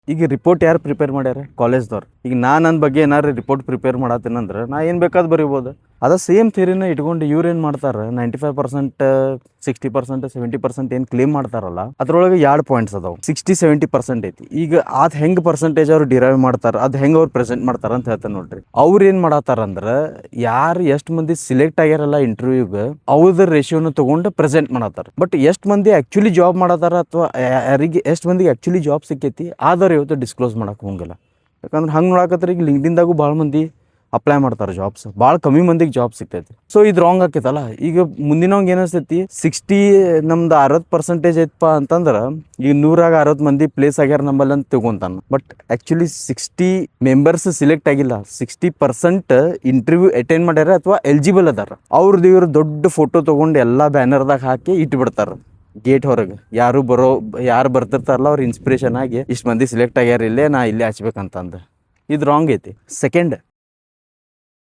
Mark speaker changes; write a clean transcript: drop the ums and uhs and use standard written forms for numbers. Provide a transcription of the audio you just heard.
Speaker 1: ಈಗ ರಿಪೋರ್ಟ್ ಯಾರು ಪ್ರಿಪೇರ್ ಮಾಡ್ಯಾರ? ಕಾಲೇಜ್ದವ್ರು. ಈಗ ನನ್ನ ಬಗ್ಗೆ ಏನಾರು ರಿಪೋರ್ಟ್ ಪ್ರಿಪೇರ್ ಮಾಡತ್ತೀನಂದ್ರೆ ನಾ ಏನು ಬೇಕಾದ್ ಬರಿಬೋದು. ಅದ ಸೇಮ್ ಥಿಯರಿನ ಇಟ್ಕೊಂಡು ಇವ್ರು ಏನು ಮಾಡ್ತಾರೆ, 95%, 60%, 70% ಏನು ಕ್ಲೇಮ್ ಮಾಡ್ತಾರಲ್ಲ, ಅದ್ರೊಳಗೆ 2 ಪಾಯಿಂಟ್ಸ್ ಅದಾವೆ. 60-70% ಐತಿ. ಈಗ ಅದು ಹೆಂಗೆ ಪರ್ಸೆಂಟೇಜ್ ಅವ್ರು ಡಿರೈವ್ ಮಾಡ್ತಾರೆ, ಅದು ಹೆಂಗೆ ಅವ್ರು ಪ್ರೆಸೆಂಟ್ ಮಾಡ್ತಾರೆ ಅಂತ ಹೇಳ್ತಾರೆ ನೋಡ್ರಿ. ಅವ್ರು ಏನು ಮಾಡತ್ತಾರಂದ್ರೆ, ಯಾರು ಎಷ್ಟು ಮಂದಿ ಸಿಲೆಕ್ಟ್ ಆಗ್ಯಾರಲ್ಲ ಇಂಟರ್ವ್ಯೂಗೆ, ಅವ್ರ ರೇಷಿಯೋನ ತೊಗೊಂಡು ಪ್ರೆಸೆಂಟ್ ಮಾಡತ್ತಾರೆ. ಬಟ್ ಎಷ್ಟು ಮಂದಿ ಆ್ಯಕ್ಚುಲಿ ಜಾಬ್ ಮಾಡತ್ತಾರ ಅಥವಾ ಯಾರಿಗೆ ಎಷ್ಟು ಮಂದಿಗೆ ಆ್ಯಕ್ಚುಲಿ ಜಾಬ್ ಸಿಕ್ಕೈತಿ ಆದ್ರೆ ಇವತ್ತು ಡಿಸ್ಕ್ಲೋಸ್ ಮಾಡಕ್ಕೆ ಹೋಗಂಗಿಲ್ಲ. ಯಾಕಂದ್ರೆ ಹಂಗೆ ನೋಡಕತ್ತಾರೆ. ಈಗ ಲಿಂಕ್ಡ್ಇನ್ದಾಗೂ ಭಾಳ ಮಂದಿ ಅಪ್ಲೈ ಮಾಡ್ತಾರೆ ಜಾಬ್ಸ್, ಭಾಳ ಕಮ್ಮಿ ಮಂದಿಗೆ ಜಾಬ್ ಸಿಗ್ತೈತಿ. ಸೊ ಇದು ರಾಂಗ್ ಆಕೈತಲ್ಲ. ಈಗ ಮುಂದಿನವಂಗೆ ಏನಿಸ್ತೈತಿ, 60 ನಮ್ದು 60% ಐತಪ್ಪ ಅಂತಂದ್ರೆ ಈಗ 100ಆಗ 60 ಮಂದಿ ಪ್ಲೇಸ್ ಆಗ್ಯಾರ ನಮ್ಮಲ್ಲಿ ಅಂತ ತಿಳ್ಕೊಂತಾನೆ. ಬಟ್ ಆ್ಯಕ್ಚುಲಿ 60 ಮೆಂಬರ್ಸ್ ಸಿಲೆಕ್ಟ್ ಆಗಿಲ್ಲ, 60% ಇಂಟರ್ವ್ಯೂ ಅಟೆಂಡ್ ಮಾಡ್ಯಾರ ಅಥವಾ ಎಲಿಜಿಬಲ್ ಅದಾರ. ಅವ್ರದ್ದು ಇವ್ರು ದೊಡ್ಡ ಫೋಟೋ ತೊಗೊಂಡು ಎಲ್ಲ ಬ್ಯಾನರ್ದಾಗ ಹಾಕಿ ಇಟ್ಬಿಡ್ತಾರೆ ಗೇಟ್ ಹೊರಗೆ. ಯಾರು ಬರ್ತಿರ್ತಾರಲ್ಲ ಅವ್ರು ಇನ್ಸ್ಪಿರೇಷನ್ ಆಗಿ ಇಷ್ಟು ಮಂದಿ ಸಿಲೆಕ್ಟ್ ಆಗ್ಯಾರ, ಇಲ್ಲೇ ನಾ ಇಲ್ಲೇ ಹಚ್ಬೇಕಂತಂದು. ಇದು ರಾಂಗ್ ಐತಿ. ಸೆಕೆಂಡ್,